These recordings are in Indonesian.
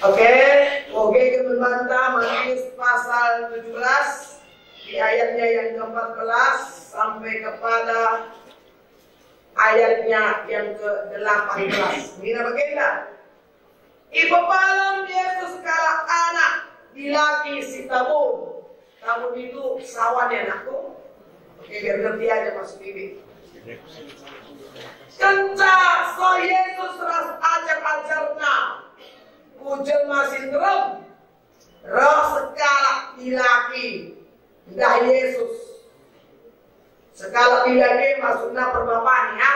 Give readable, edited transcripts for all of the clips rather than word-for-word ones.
Oke, membantah Matius pasal 17 di ayatnya yang ke-14 sampai kepada ayatnya yang ke-18. Ini bagaimana? Ipapalam Yesus kala anak dilaki si tabun. Tabun itu sawan ya anakku. Oke, biar ngerti aja maksud ini. Kenca so Yesus ras ajar-ajarna ujel masindrom roh sekala dilaki dah Yesus sekala dilaki maksudnya perbapaan ya.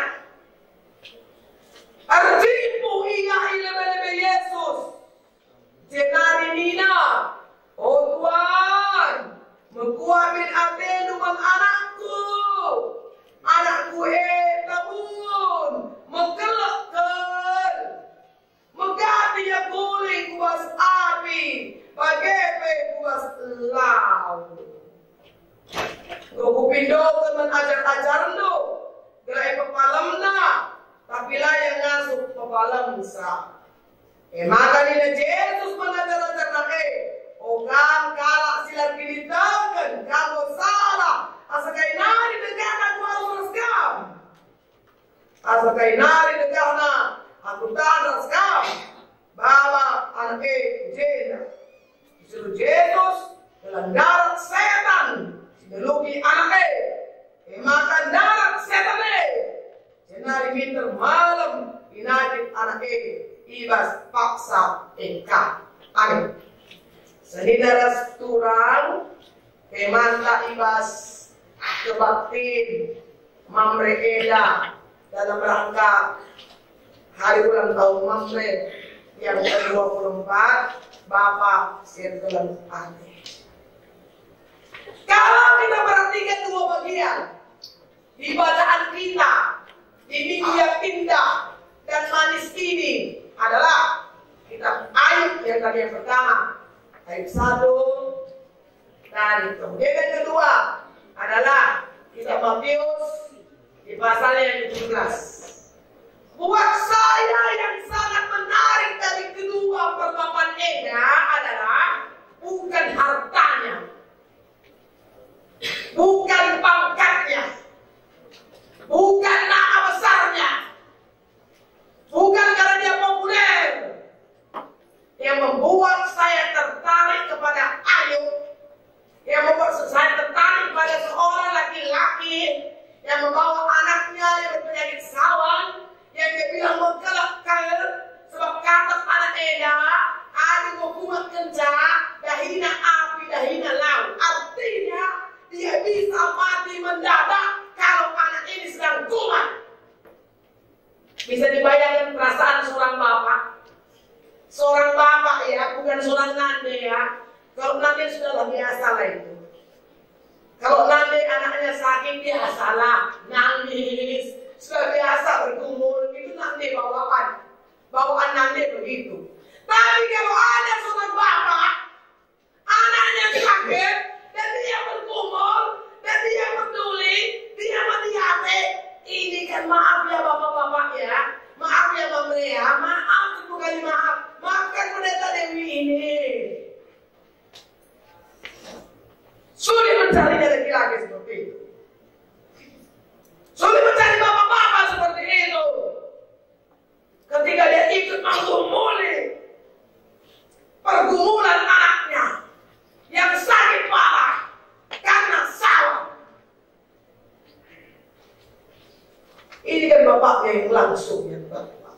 Artipu iya ilebe Yesus jenari nina oh Tuhan mengkuamin atenu mang anakku tabun mengkelakkan megati ya guling kuas api bagepe kuas lau kupindokan menajar-ajar lo gerai pepalemna tapi lah yang ngasuh pepalem sa maka nila Yesus menajar-ajar na okan kalak silar kinitakan kamu salah asa kay nari negana ku harus kam asa kay nari negana aku tanas kam bawa anak jena disuruh Yesus dalam darat setan sideluki anak maka darat setan jenari minter malam inajit anak ibas paksa eka amin sehingga turang kemanta ibas kebaktin mamreeda dalam rangka hari ulang tahun Mamre yang ke-24 Bapak Sirtulan Ane. Kalau kita perhatikan dua bagian di bacaan kita di minggu yang indah dan manis ini adalah kitab Ayub yang tadi yang pertama Ayub 1 dan kemudian yang kedua adalah kitab Matius di pasal yang 17. Buat saya yang sangat menarik dari kedua perbapan Eda adalah bukan hartanya, bukan pangkatnya, bukan nama besarnya, bukan karena dia populer. Yang membuat saya tertarik kepada Ayub, yang membuat saya tertarik pada seorang laki-laki yang membawa anaknya yang berpenyakit sawan, yang dia bilang mengkelakkan sebab kata anak Eda ada hukuman kenca dahina api dahina laut. Artinya dia bisa mati mendadak kalau anak ini sedang kumat. Bisa dibayangkan perasaan seorang bapak ya, bukan seorang nande ya. Kalau nande sudah biasa lah itu. Kalau nanti anaknya sakit biasalah nangis, sudah biasa bergumul, itu nanti bawaan nanti begitu. Tapi kalau ada seorang bapak, anaknya sakit dan dia bergumul dan dia peduli, dia mati hati, ini kan maaf ya bapak-bapak ya, maaf ya Mamre ya, maaf satu kali maafkan pendeta Dewi ini. Sulit mencari laki-laki seperti itu. Sulit mencari bapak-bapak seperti itu. Ketika dia ikut menggumuli pergumulan anaknya yang sakit parah karena salah. Ini kan bapaknya yang langsung yang bapak.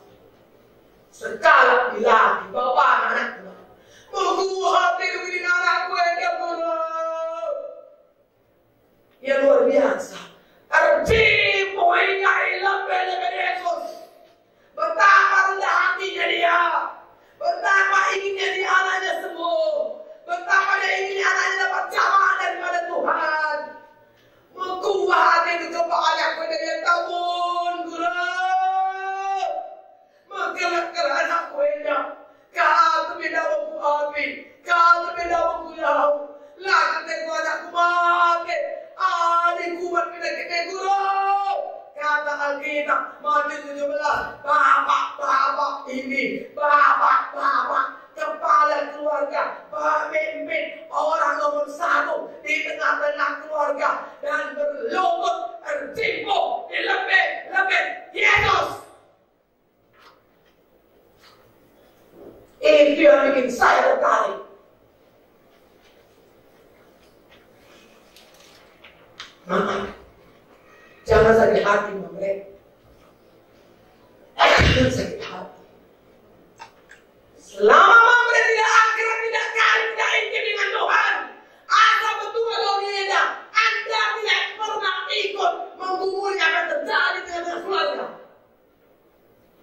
Sekala dilaki bapak anaknya. Mau hati begini anakku ya guru. Ya luar biasa. Arjimu hingga ilam bela Yesus. Betapa rendah hatinya dia. Betapa inginnya dia anaknya sembuh. Betapa dia inginnya anaknya dapat jamaah daripada Tuhan. Mengkuah hati itu kepada dia tahun guru. Mengkelak-kelak anakku ini. Kau berbeda waktu api. Kau berbeda waktu jauh. Lah ketika anakku mati. Adik kuat kita guru. Kata Alkitab Matius 17, bapak ini, bapak Itu yang bikin saya tertarik. Mama, jangan sakit hati, Mama. Jangan sakit hati. Selama Mama tidak akhirnya tidak kaya, tidak intim dengan Tuhan, asal betul Anda tidak pernah ikut menggumuli akan terjadi dengan keluarga.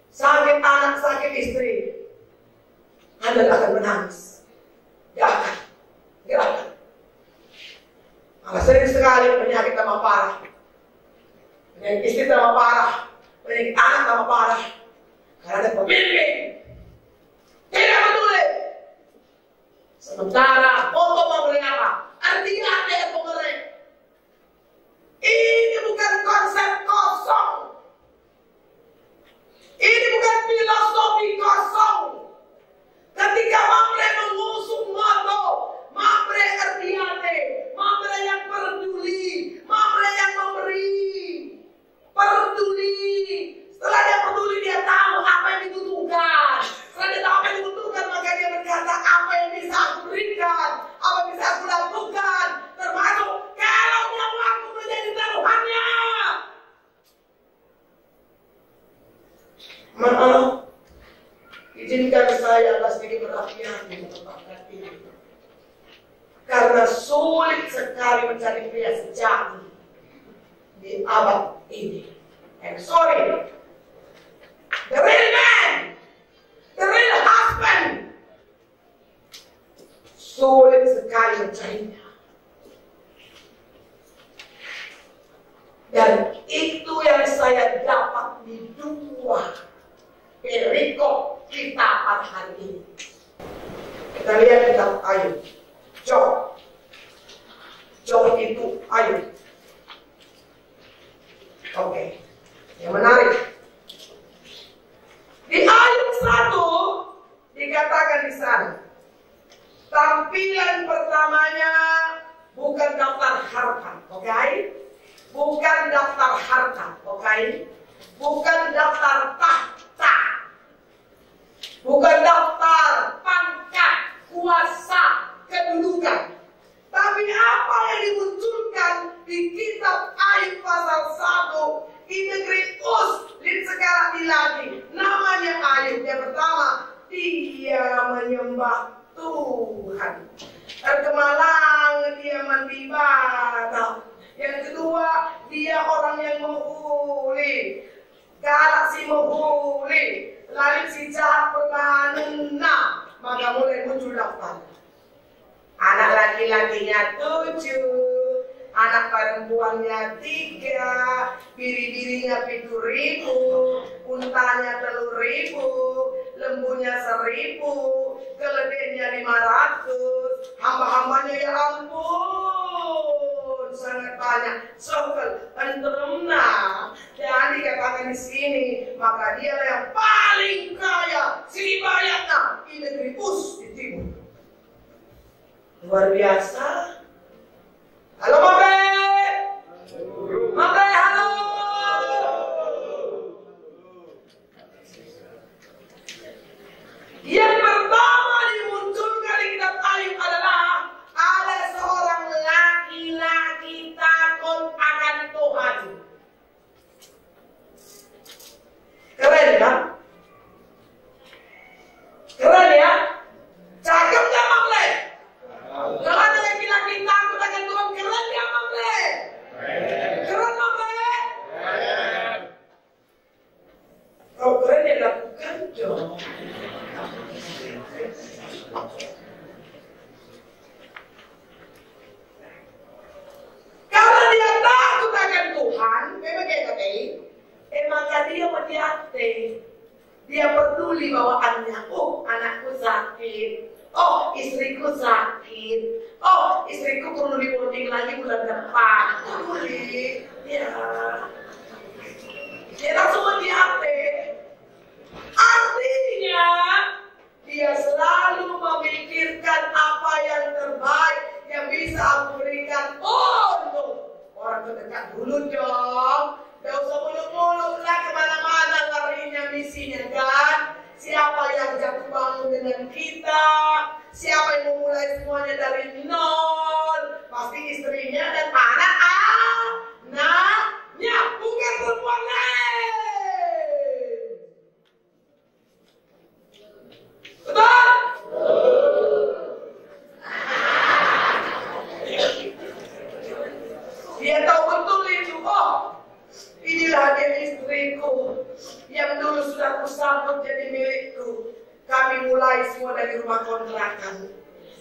Sakit anak, sakit istri, Anda akan menangis. Gak akan. Malah sering sekali penyakit tambah parah. Penyakit istri tambah parah. Penyakit anak tambah parah. Karena ada pemimpin tidak peduli. Sementara foto membeli apa? Artinya ada yang membeli. Ini bukan konsep kosong. Ini bukan filosofi kosong. Ketika Mamre mengusung moto, Mamre artiate, Mamre yang peduli, Mamre yang memberi, peduli. Setelah dia peduli, dia tahu apa yang dibutuhkan. Setelah dia tahu apa yang dibutuhkan, maka dia berkata, apa yang bisa aku berikan, apa yang bisa aku lakukan, termasuk kalau nyawaku menjadi taruhannya. Maaf, izinkan saya agak sedikit berhati-hati menempatkan ini. Karena sulit sekali mencari pria sejati di abad ini. And sorry, the real man, the real husband, sulit sekali mencarinya. Dan itu yang saya dapat di dua perikop kita pada hari ini. Kita lihat kitab Ayub. Job itu Ayub. Oke. Yang menarik. Di Ayub 1 dikatakan di sana. Tampilan pertamanya bukan daftar harta, oke? Bukan daftar harta, oke? Bukan daftar tahta. Bukan daftar pangkat, kuasa, kedudukan. Tapi apa yang dimunculkan di kitab Ayub pasal 1, di negeri Uz, di sekarang lagi, namanya Ayub. Yang pertama, dia menyembah Tuhan. Terkemalang dia mendibadah. Yang kedua, dia orang yang menghuli. Galak si menghuli. Lalu si jahat perlahan maka mulai muncul daftar. Anak laki-lakinya 7, anak perempuannya 3, biri-birinya 7.000, untanya 3.000, lembunya 1.000, keledainya 500, hamba-hambanya ya ampun sangat banyak. Sokel enterumna dan dikatakan di sini, maka dia yang paling kaya si banyaknya di negeri Uz di timur. Luar biasa. Halo Mabe. Mabe, halo. Yang pertama dimunculkan di kitab Ayub adalah ada seorang laki-laki takut akan Tuhan. Keren kan? Keren ya? Cakep gak Mamle? Kalau ada laki-laki takut akan Tuhan, keren gak Mamle? Keren Mamle? Kalau keren ya lakukan dong. Karena dia takut akan Tuhan, memang kayak tadi, maka dia berhati. Dia peduli bawaannya. Oh, anakku sakit. Oh, istriku sakit. Oh, istriku perlu dibonding lagi bulan depan. Peduli. Ya. Dia langsung berhati. Artinya, dia selalu memikirkan apa yang terbaik yang bisa aku berikan untuk orang terdekat dulu dong. Gak usah muluk-muluk lah kemana-mana larinya misinya kan. Siapa yang jatuh bangun dengan dengan kita. Siapa yang memulai semuanya dari nol? Pasti istrinya dan anak-anaknya, bukan perempuan lain. Betul? Dia tahu betul itu. Oh, inilah dia istriku yang dulu sudah kusambut jadi milikku. Kami mulai semua dari rumah kontrakan.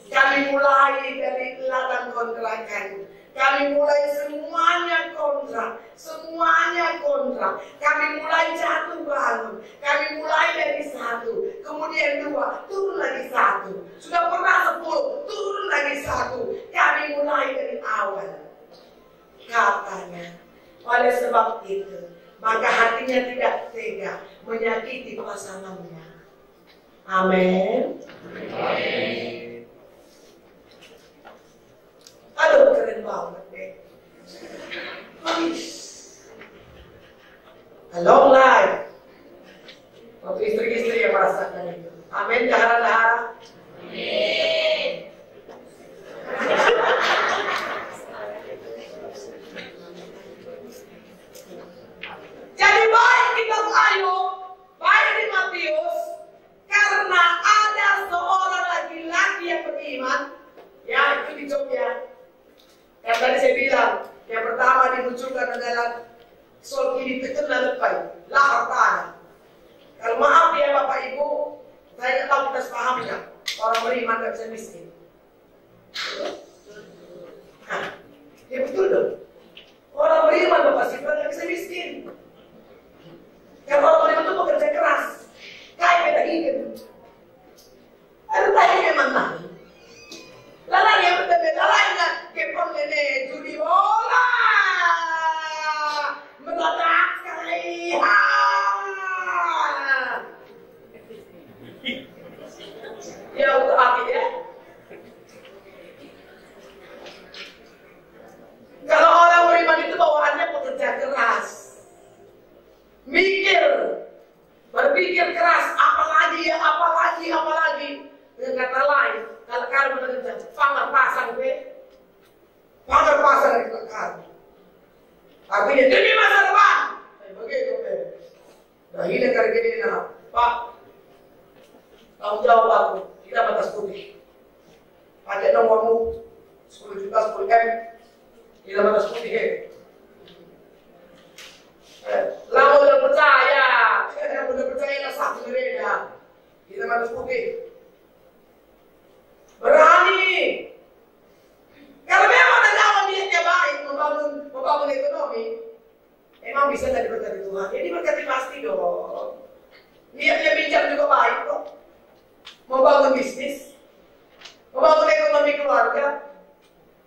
Kami mulai dari ladang kontrakan. Kami mulai semuanya kontrak. Semuanya kontrak. Kami mulai jatuh bangun. Kami mulai dari 1, kemudian 2, turun lagi 1. Sudah pernah 10, turun lagi 1. Kami mulai dari awal. Katanya, oleh sebab itu, maka hatinya tidak tega menyakiti pasangannya. Amin. Amin. Aduh, keren banget deh. A long life. Waktu istri-istri yang merasakan itu. Amin, dahara-dahara. Amin. Jadi baik kita Ayub, baik di Matius, karena ada seorang laki-laki yang beriman, ya itu di Jogja. Yang tadi saya bilang, yang pertama dimunculkan adalah sol kiri pecah lepai, lahar tanah. Kalau maaf ya Bapak Ibu, saya nggak tahu kita sepaham nggak, orang beriman nggak bisa miskin. Nah, ya betul dong. Orang beriman Bapak Sifat nggak bisa miskin. Kalau orang beriman itu bekerja keras, kayak beda hidup. Ada tadi memang lagi. Lalu yang berbeda lainnya, kepon nenek judi bola, meledak sekali. Ya untuk akhir ya. Kalau orang beriman itu bawaannya pekerja keras, mikir, berpikir keras, apalagi. Dengan kata lain, kalau kalian bekerja, pangar pasang itu kalian. Artinya demi masa depan. Begitu Nah ini kali gini Pak, tanggung jawab aku, kita batas putih. Pakai nomormu 10 juta 10 M, kita batas putih. Lalu udah percaya, udah percaya lah satu mereka. Kita batas putih. Berani. Kalau memang ada jalan niatnya baik membangun ekonomi, emang bisa dari berkati Tuhan. Jadi berkati pasti dong. Niatnya pinjam juga baik kok. Membangun bisnis, membangun ekonomi keluarga,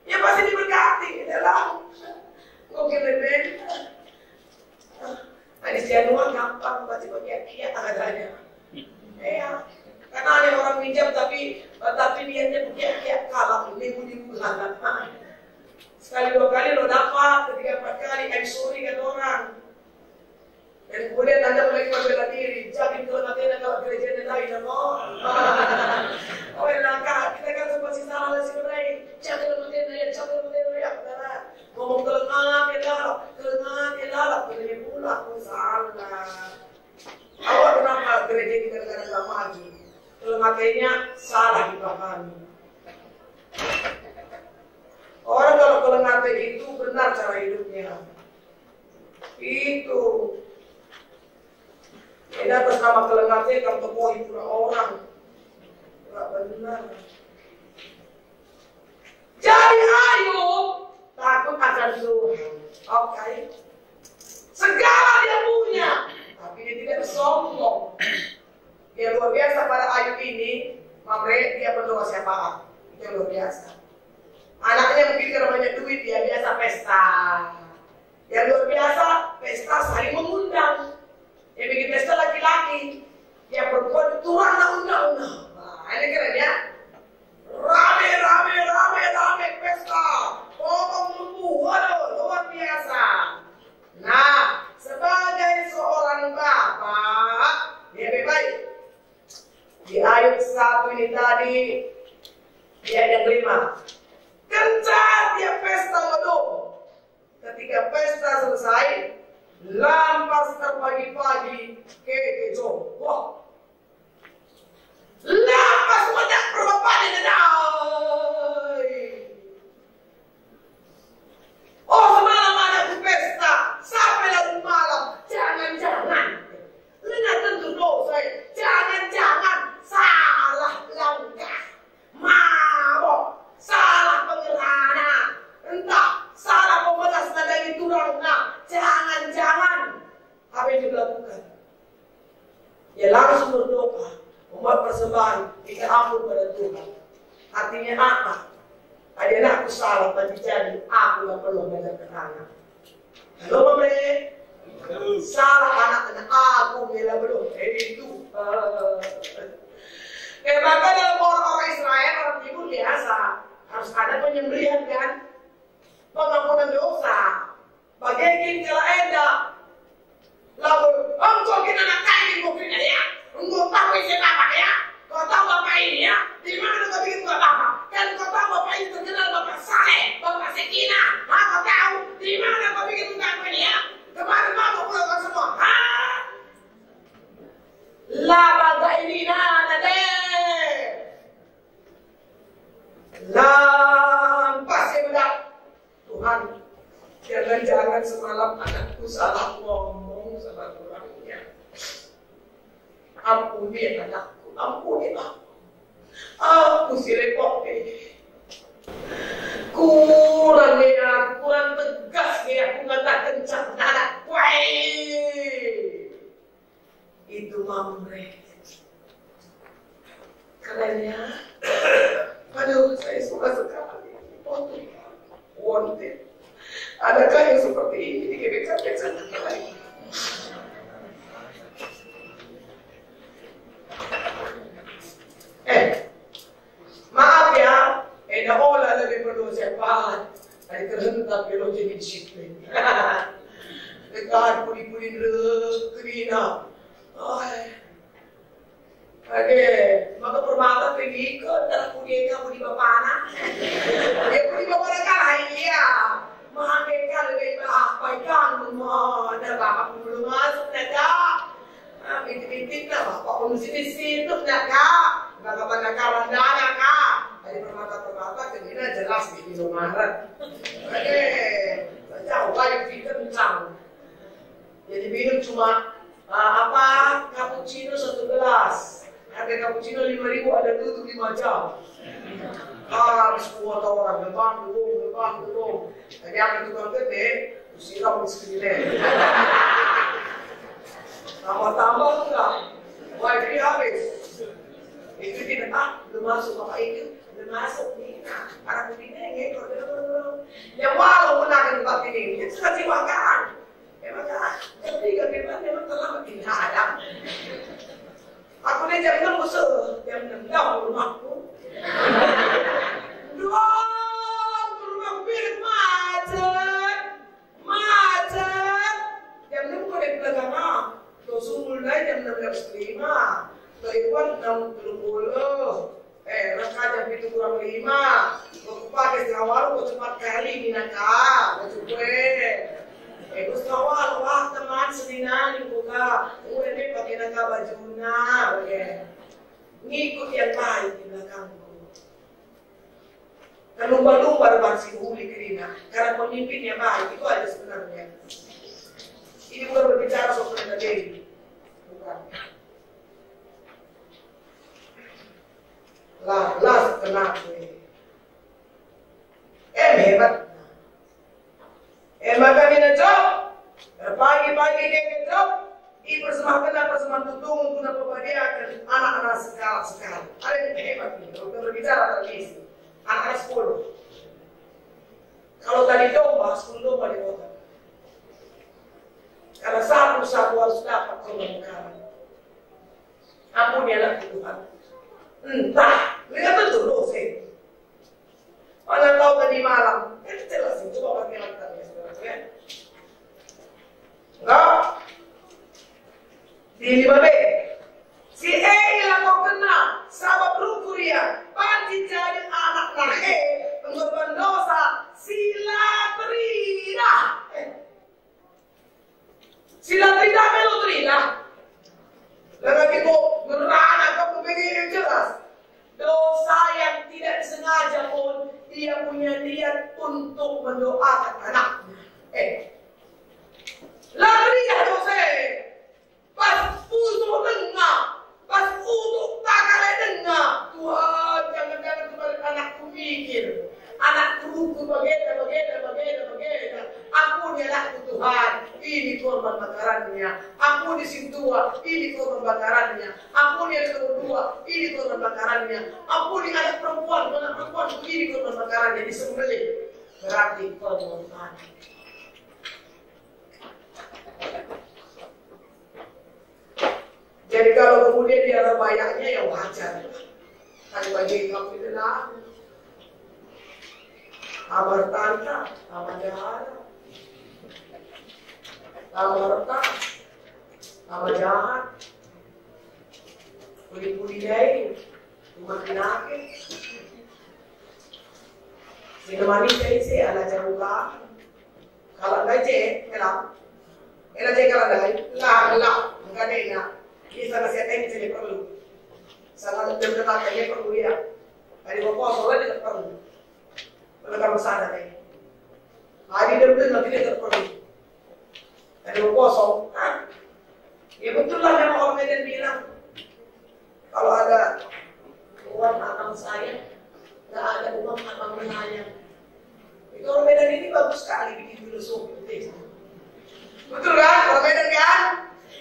ya pasti diberkati. Dalam mungkin lebih. Ada Januari gampang pasti bagian adanya. Ya. Karena ada orang pinjam tapi niatnya kayak kalah minggu bulan. Sekali 2 kali lo dapat, 3 4 kali sorry kan orang. Dan kemudian Anda mulai membela diri, jadi kalau gereja lain Oh enak, kita kan sempat sih salah sih berai. Jangan lemah ya, ngomong kelengah elak, ini pula aku salah. Awak kenapa gereja kita kadang-kadang maju? Kalau matanya salah dipahami. Orang kalau kelengate itu benar cara hidupnya. Itu. Ini atas nama kelengate kamu tepohi pula orang. Tidak benar. Jadi Ayub takut akan Tuhan. Oke. Segala dia punya, tapi dia tidak sombong. Yang luar biasa pada Ayub ini, Mamre dia berdoa syafaat. Itu yang luar biasa. Anaknya mungkin karena banyak duit, dia biasa pesta. Yang luar biasa, pesta saling mengundang. Yang bikin pesta laki-laki, yang perempuan turun undang-undang. Nah, ini keren ya. Rame pesta. Potong lembu, waduh, luar biasa. Nah, sebagai seorang bapak, dia baik. Di Ayub 1 aku ini tadi. Yang kelima, kencar tiap pesta gedung. Ketika pesta selesai, lampas terpagi-pagi ke kejo. Wah, lampas banyak berbapani dedai. Oh, semalam ada di pesta, sampai larut malam. Jangan-jangan, ingat tentu dosa. Jangan-jangan salah langkah, mabok, salah pengirana, entah salah pemeras dari turangnya. Jangan-jangan apa yang dilakukan? Ya langsung berdoa, membuat persembahan, minta ampun pada Tuhan. Artinya apa? Ada aku salah, tapi jadi aku yang perlu belajar ke anak. Halo Mame, salah anak-anak aku bila belum itu. Maka dalam orang-orang Israel, orang timur biasa harus ada penyembelihan kan, pengampunan dosa. Bagian kalau ada, lalu engkau kena nak kain mungkin ya, engkau tahu isi apa ya, kau tahu bapak ini ya, di mana kau bikin buat apa? Kan kau tahu bapak ini terkenal bapak Saleh, bapak Sekina, kau tahu di mana kau bikin buat ini ya? Kemarin mau pulang semua, lah bagai ini nana deh, lampas ya bedak, Tuhan. Jangan-jangan semalam anakku salah ngomong sama orangnya. Ampuni anakku, ampuni aku. Aku si repot ini. Kurang tegas nih aku nggak kencang anakku. Itu mamre. Kerennya, aduh saya suka sekali. Wanted. Adakah yang seperti ini di GBK lain? Maaf ya, eda olah lebih perlu sepat. Ada terhentak biologi disiplin. Dekat puli-puli kerina. Maka permata pergi ke dalam puli kamu di bapana. Ya puli bapana kalah iya. Mereka lebih berapaikan ada bapak belum masuk nak bintik-bintik nak bapak belum situ nak bagaimana kawan dana kak dari permata kemina jelas di Indomaret jauh banyak pikir kencang jadi minum cuma cappuccino 1 gelas harga cappuccino 5.000 ada duduk 5 jam harus kuat orang gebang dulu. Jadi apa tukang gede, siram di sekeliling. Tambah enggak, wah jadi habis. Itu tidak belum masuk apa itu, belum masuk nih. Anak ini ngekor dulu. Ya walaupun ada tempat ini, itu kasih makan. Makan. Tapi kan memang telah makin hadap. Aku nih jam 6 musuh, jam 6 jauh rumahku. Dong, rumah bilik macet. Jam 6 kau dari belakang, kau sumul naik jam 16.05. Kau Iwan 6.30. Raka jam 7:05. Kau pakai awal, kau cepat kali minaka, kau cukup. Kau awal, wah teman seninan buka. Udah deh pakai naga bajuna, oke. Ngikut yang baik di belakangku. Dan lumba-lumba berbangsi huli kerina karena pemimpin yang baik itu aja sebenarnya. Ini bukan berbicara soal Presiden Dewi, bukan. Lah kenapa? Hebat. Maka mina job, pagi-pagi dia job, persemahan tutung untuk memperbahagiakan anak-anak sekali. Ada yang hebat nih, kalau kita berbicara tentang anak-anak 10. Kalau tadi domba, 10 domba di kota. Karena satu harus dapat kemenangan. Ampun ya anak Tuhan. Entah, mereka tentu dosa. Mana tahu tadi malam, jelas itu bapak kelihatan ya saudara. Enggak. Di 5B, si Eila kau kena, sahabat ruku dia punya niat untuk mendoakan anaknya. Lari dah dosa. Pas utuh dengar, pas utuh tak kala dengar. Tuhan, jangan-jangan kembali anakku mikir. Anakku ruku bagaimana. Ampuni anakku Tuhan, ini korban bakarannya. Ampuni si tua, ini korban bakarannya. Ampuni anak kedua, ini korban bakarannya. Ampuni anak perempuan, ini korban bakarannya. Disembelih, berarti korban. Jadi kalau kemudian dia rebayanya ya wajar. Kan bagi kamu itu lah. Amar tanta, amar jahat, amar retak, amar jahat, puli-puli dari, rumah kinake. Sinemani jadi sih ala jaruka, kalau nggak je, kelam, kalau nggak, lah, nggak ada ya. Ini sana saya tanya jadi perlu, sana jam katanya perlu ya. Hari bapak soalnya tidak perlu. Kalau sana deh, hari depan nanti dia terperlu. Ada kosong, ya betul lah memang orang Medan bilang kalau ada uang anak saya, nggak ada uang anak saya. Itu orang Medan ini bagus sekali bikin filosofi. Betul kan, orang Medan kan?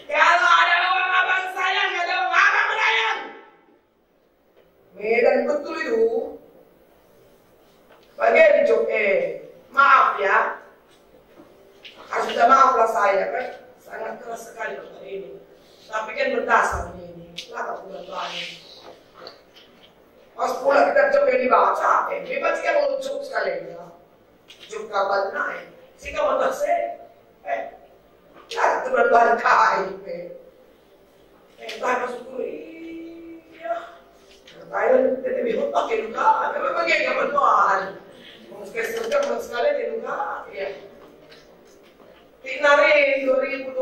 Kalau ada uang abang saya, nggak ada uang abang saya. Medan betul itu. Bagian maaf ya, harus minta maaf lah saya kan, sangat keras sekali kata ini. Tapi kan berdasar ini, lah bulan banyak. Pas pula kita coba dibaca, bebas kan meluncuk sekali ya. Juk kabar naik, sih kamu tak sih, lah bulan banyak kai, entah masuk dulu, iya. Thailand kita lebih pakai juga, tapi bagaimana kebetulan? Kerja sekali di juga, ya. Tinari 2020,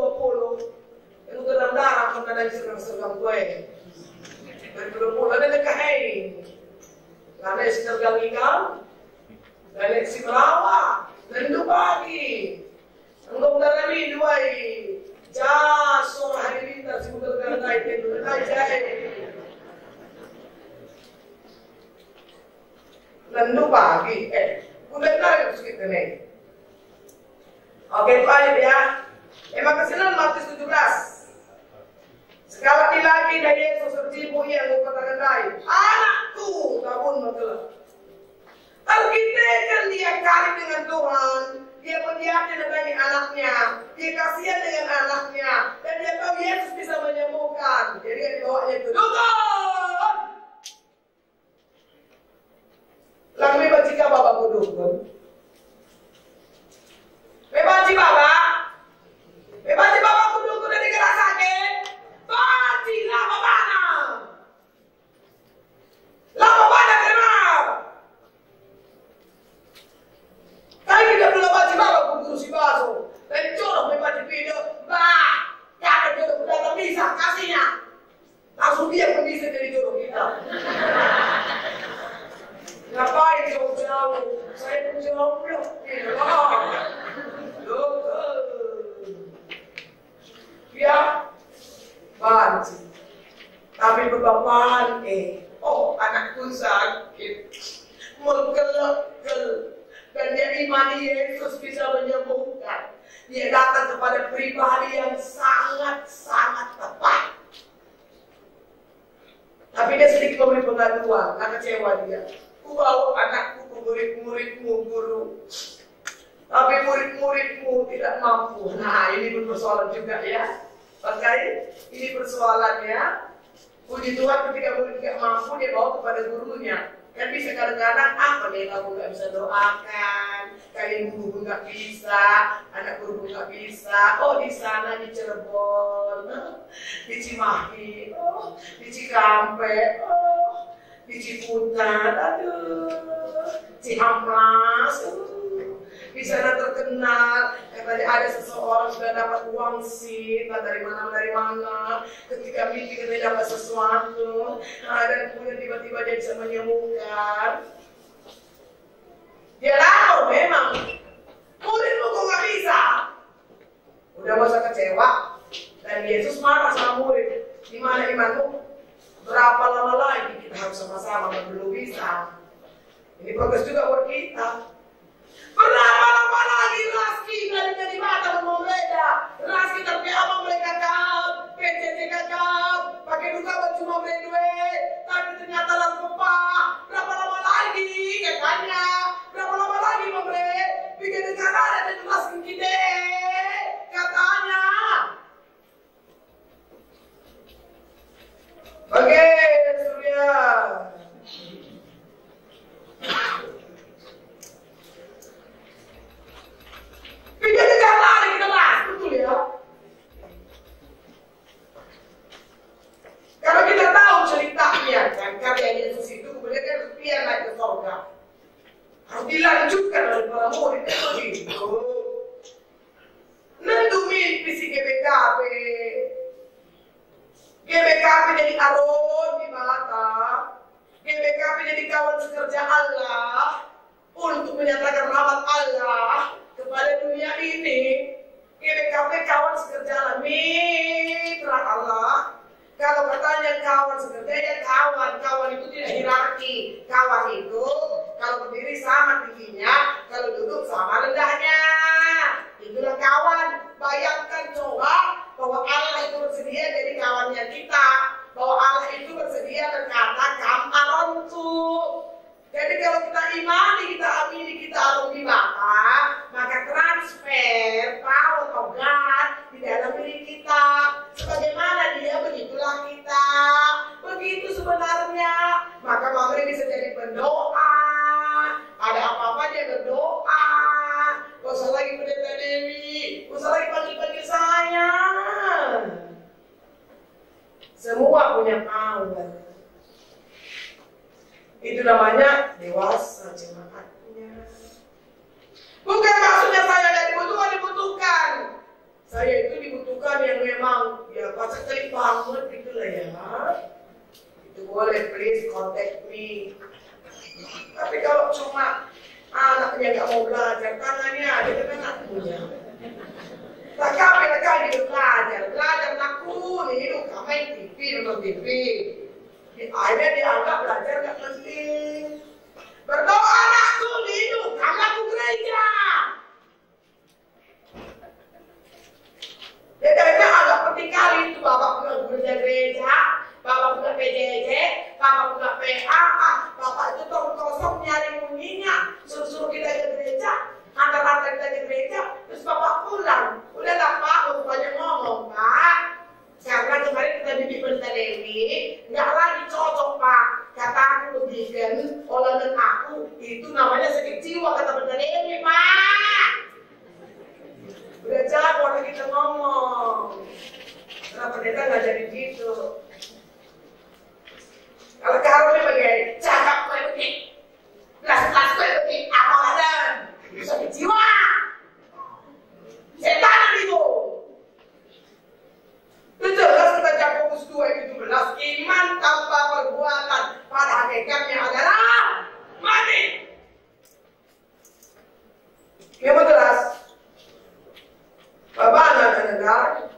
itu dalam darah mengenai serang-serang gue. 2020 ada dekain, karena serang ikan, dan si melawa, dan dua pagi, enggak darah ini dua jas orang hari winter si muda darah itu aja. Dan dua pagi, udah tahu kita nih. Oke, lanjut ya. Emang kesinan Matius 17. Sekali lagi dari Yesus tertipu yang mengatakan lain. Anakku, tabun betul. Kalau kita kan dia kali dengan Tuhan, dia mendiamkan dengan anaknya, dia kasihan dengan anaknya, dan dia tahu Yesus bisa menyembuhkan. Jadi dia dibawanya itu, dukun. Lalu baca jika bapak dukun. Bebaci bapak dukun dari negara sakit. Baci lama banyak. Lama banyak kenal. Kali kita belum baca bapak guru si baso. Dan jorok bebaci video. Bah, ya jodoh udah tak bisa kasihnya. Langsung dia pun bisa jadi jodoh kita. Ngapain jauh-jauh? Saya pun jomblo. Ya, banci. Tapi bebapan, anakku sakit, menggelap-gelap, dan dia imani Yesus bisa menyembuhkan. Dia datang kepada pribadi yang sangat-sangat tepat. Tapi dia sedikit memberi pengaduan, karena kecewa dia. Ku bawa anakku ke murid-muridmu, guru. Tapi murid-muridmu tidak mampu. Nah, ini pun persoalan juga ya. Pakai ini persoalannya. Puji Tuhan ketika murid tidak mampu, dia bawa kepada gurunya. Kan bisa kadang-kadang, apa nih kamu nggak bisa doakan, kalian guru pun nggak bisa, anak guru pun nggak bisa. Oh di sana di Cirebon, di Cimahi, di Cikampek, di Ciputat, Cihamplas, di sana terkenal. Katanya ada seseorang sudah dapat uang sih, dari mana, ketika mimpi katanya dapat sesuatu, dan kemudian tiba-tiba dia bisa menyembuhkan. Dia lapor memang. Muridmu kok nggak bisa? Udah masa kecewa. Dan Yesus marah sama murid. Di mana imanmu? Berapa lama lagi kita harus sama-sama belum bisa? Ini progres juga buat kita. Berapa lama lagi Raski kalinya di mata membeda? Raski tapi apa mereka kau? PCC kakak, pakai duka cuma beli duit, tapi ternyata lalu pepah. Berapa lama lagi kakaknya? Berapa lama lagi membeli? Bikin negara ada di Raski kita, katanya. Oke, Surya. Bikin negara lari kita lah, betul ya? Kalau kita tahu ceritanya kan karya Yesus itu kemudian kan rupiah naik ke surga. Harus dilanjutkan oleh para murid itu begitu. Nentu mimpi si GBKP. GBKP jadi Aron di mata. GBKP jadi kawan sekerja Allah untuk menyatakan rahmat Allah kepada dunia ini. GBKP kawan sekerja Allah, mitra Allah. Kalau katanya kawan sekerja ya kawan itu tidak hierarki. Kawan itu kalau berdiri sama tingginya, kalau duduk sama rendahnya. Itulah kawan. Bayangkan coba bahwa Allah itu bersedia jadi kawannya kita. Bahwa Allah itu bersedia berkata kamparontu. Jadi kalau kita imani, kita amini, kita alami Bapa, maka transfer power of God di dalam diri kita. Sebagaimana dia, begitulah kita. Begitu sebenarnya. Maka Mama bisa jadi pendoa. Ada apa-apa dia berdoa. Gak usah lagi pendeta Dewi. Gak usah lagi panggil-panggil saya. Semua punya power. Itu namanya dewasa jemaatnya. Bukan maksudnya saya tidak dibutuhkan. Saya itu dibutuhkan yang memang ya pasal kali banget gitu lah ya. Itu boleh, please contact me. Tapi kalau cuma anaknya nggak mau belajar, tangannya ada kan anaknya. Tak kapan kali dia belajar nakku nih, lu main TV, nonton TV. Akhirnya dianggap belajar gak penting. Berdoa anakku hidup, anakku gereja. Jadi agak penting kali itu bapak punya gereja, bapak punya PJJ, bapak punya PA, bapak itu tahun kosong nyari bunyinya, suruh kita ke gereja, antar-antar kita ke gereja, terus bapak pulang. Udahlah Pak, banyak ngomong Pak. Karena kemarin kita bidik pendeta Dewi, nggak lagi cocok Pak. Kata aku begini, olahan aku itu namanya sakit jiwa kata pendeta Dewi Pak. Udah jago orang kita ngomong. Karena pendeta nggak jadi gitu. Kalau Karolnya bagai cakap gue begini, kelas gue begini, apa ada sakit jiwa? Setan itu. Jelas kita Jakobus 2:17, iman tanpa perbuatan pada hakikatnya adalah mati. Ya jelas. Bapak dengar,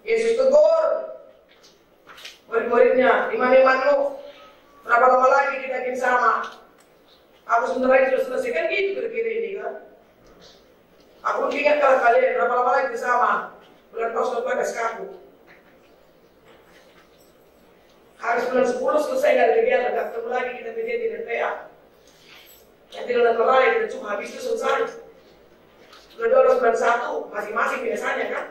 Yesus tegur murid-muridnya, iman-imanmu, berapa lama lagi kita ingin sama? Aku sebentar lagi sudah selesai, kan gitu kira-kira ini kan? Aku ingat kalau kalian, berapa lama lagi kita sama? Bulan Paus sudah kaku. Harus bulan 10 selesai nggak ada kegiatan, nggak ketemu lagi kita PJJ dan PA. Nanti bulan Maret kita cuma habis itu selesai. Bulan 1 masing-masing biasanya kan.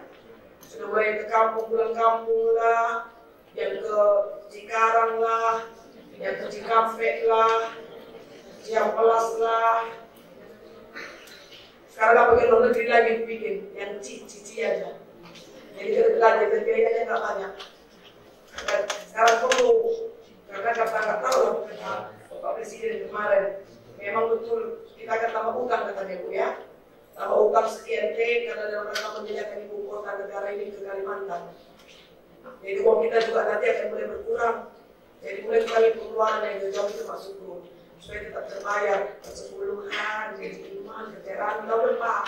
Sudah mulai ke kampung, pulang kampung lah, yang ke Cikarang lah, yang ke Cikampek lah, Ciamplas lah. Sekarang nggak pergi luar negeri lagi bikin, yang cici aja. Jadi belajar biayanya nggak banyak. Sekarang perlu, karena nggak tahu lah Bapak Presiden kemarin. Memang betul kita akan tambah utang katanya Bu ya. Tambah utang sekian T karena dalam rangka menjadikan ibu kota negara ini ke Kalimantan. Jadi uang kita juga nanti akan mulai berkurang. Jadi mulai kali pengeluaran yang jauh itu masuk dulu. supaya tetap terbayar ke-10-an, jadi iman, kecerdasan tahun depan.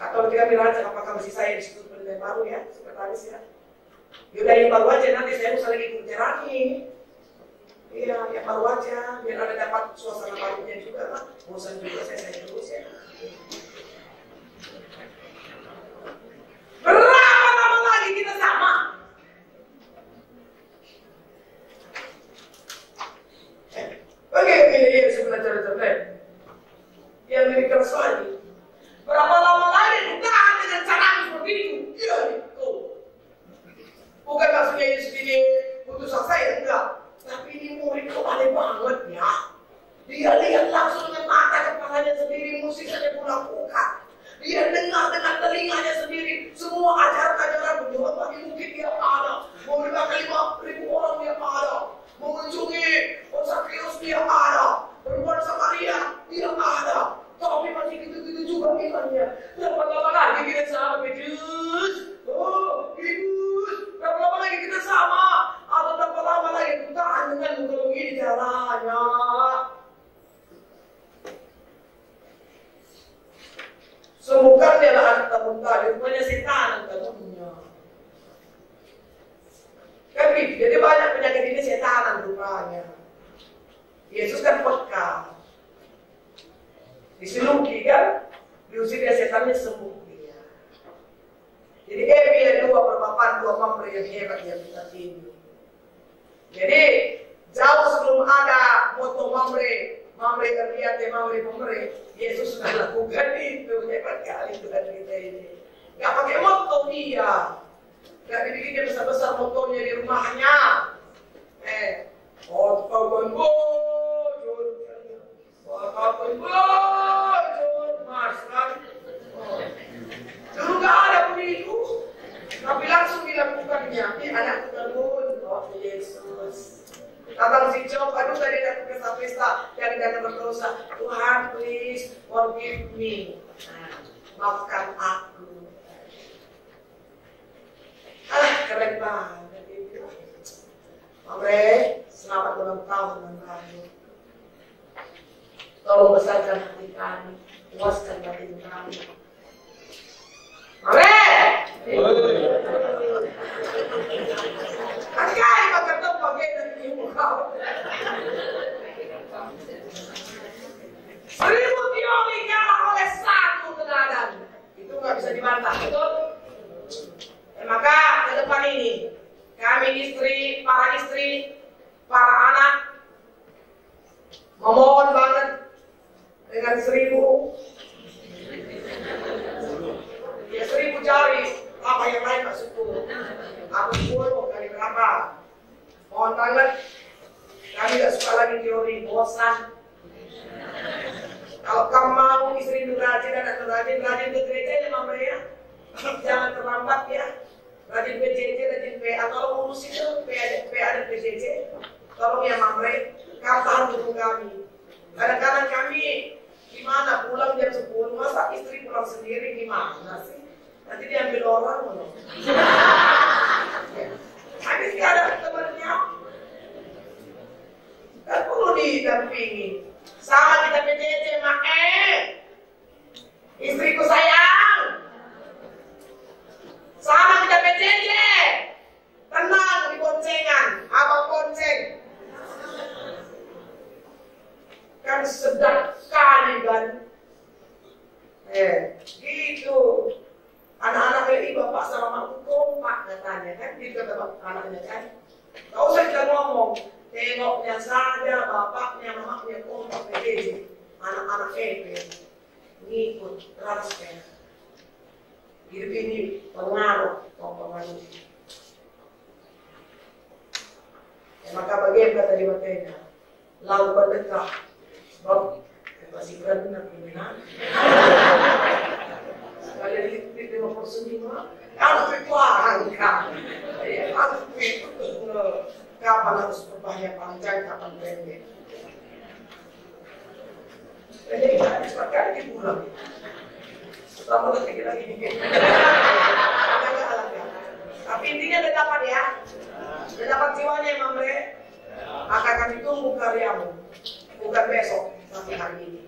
Atau kita bilang apakah masih saya di situ penelitian baru ya, sekretaris ya. Yaudah yang baru aja, nanti saya usah lagi kucerani. Iya, yang baru aja, biar ada dapat suasana barunya juga lah. Bosan juga saya terus ya. Berapa lama lagi kita sama? Oke, ya sebenarnya cerita. Yang lebih keras lagi. Berapa lama lagi kita dengan cara seperti itu? Iya, itu. Bukan maksudnya Yesus ini putusan saya, enggak. Tapi ini murid kok aneh banget ya. Dia lihat langsung dengan mata kepalanya sendiri musik saja lakukan. Dia dengar dengan telinganya sendiri semua ajaran-ajaran penyuap bagi mungkin dia ada. Memberitakan 5.000 orang dia ada. Mengunjungi Zakheus dia ada. Berbuat Samaria dia ada. Tapi masih gitu-gitu juga imannya. Berapa lama lagi kita sama Yesus? Oh, Yesus. Berapa lama lagi kita sama? Atau berapa lama lagi kita dengan kalau begini caranya? Semoga dia lah anak tahun tadi, rupanya setan tahunnya. Kan gitu, jadi banyak penyakit ini setanan rupanya. Yesus kan peka. Disiluki kan, diusir dia setannya sembuh dia. Jadi dia dua berpapan, dua mamre yang hebat yang kita ini. Jadi jauh sebelum ada moto mamre terlihat mamre, Yesus sudah lakukan itu, hebat kali Tuhan kita ini. Gak pakai moto dia, gak dibikin dia besar-besar motonya di rumahnya. Mas kan? Dulu gak ada begitu, tapi langsung dilakukannya. Ini anak Tuhan, oh Yesus. Datang si Job, aduh tadi datang ke pesta yang datang berdosa. Tuhan, please forgive me. Maafkan aku. Keren banget itu. Mamre, selamat ulang tahun kami. Tolong besarkan hati kami, puaskan batin kami. Mamre! Hati-hati makan tempat kita di muka. 1000 teori kalah oleh 1 kenalan. Itu nggak bisa dibantah, betul? Maka ke depan ini kami para istri, para anak memohon banget dengan 1000 jari, apa yang lain tak 10. Aku 10 kali berapa? Mohon banget, kami gak suka lagi teori, bosan. Kalau kamu mau istri itu rajin, anak rajin ke gereja ya Mama ya. Jangan terlambat ya. Rajin PJJ, rajin PA. Kalau ngurus itu PA dan PJJ, tolong ya Mama, kamu tahan dukung kami. Kadang-kadang kami gimana pulang jam 10, masa istri pulang sendiri gimana sih? Nanti diambil orang loh. Habis gak ada temannya. Kan perlu didampingi. Sama kita PJJ, istriku sayang. Sama kita PJJ. Tenang di boncengan, abang bonceng. Kan sedap kali kan. Gitu. Anak-anak ini bapak sama mamaku kompak katanya kan, gitu kata anaknya kan. Gak usah kita ngomong, tengoknya saja bapaknya, mamanya kompak PJJ. Anak-anak ngikut transfer. Hidup ini pengaruh kompongan. Maka bagaimana tadi matanya? Lalu berdekat, sebab masih benar pimpinan. Kalian lihat 50%, kalau berkuangkan, kapan harus berbahaya panjang, kapan pendek. Pendek kan cepat kali dipulang. Pertama lagi dikit. Tapi intinya udah dapat ya, udah dapat jiwanya Mamre. maka kami tunggu karyamu, bukan besok, tapi hari ini.